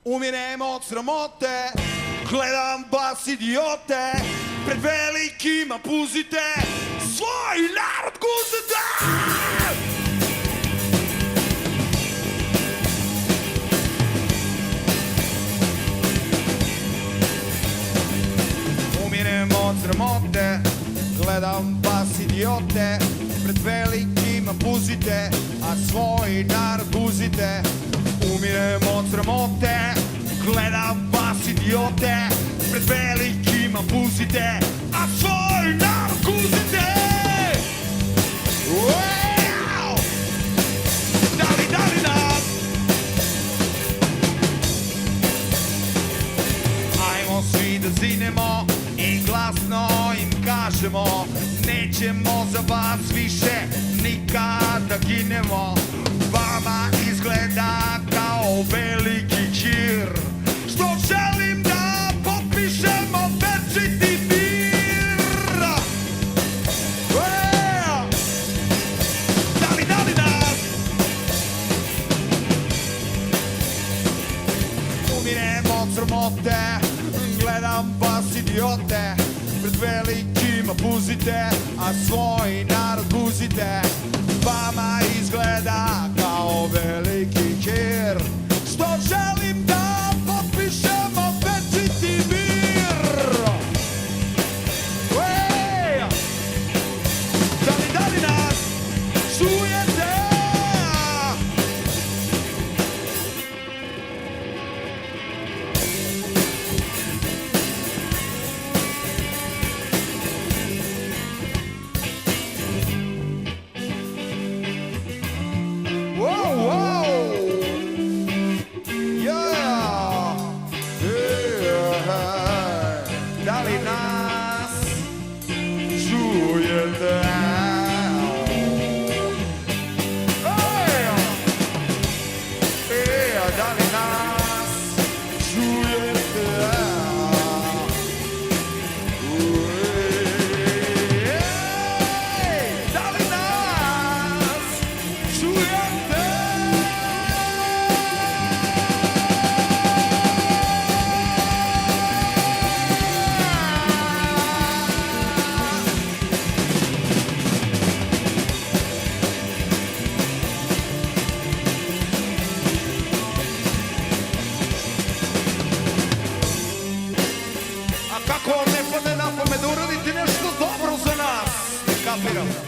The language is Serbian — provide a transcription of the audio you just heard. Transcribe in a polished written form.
Umirem od sramote, gledam vas idiote, pred velikima puzite, svoj narod guzite. Umirem od sramote, gledam vas idiote, pred velikima puzite, a svoj narod guzite. Umirem od sramote, gledam vas idiote, pred velikima puzite, a svoj narod guzite. Wow! Dali nam! Ajmo svi da zinemo i glasno im kažemo, nećemo za vas više nikada ginemo. Vama izgleda kao veliki hir, što želim da potpišemo večiti mir. Dali nas! Umirem od sramote, gledam vas idiote, pred velikima puzite, a svoj narod guzite. Vama izgleda kao veliki hir, što želim da potpišemo večiti mir. Dali nas čujete? Dali nas čujete? Dali nas čujete? Dali nas čujete? Kako vam ne padne na pamet da uradite nešto dobro za nas? Ne kapiram.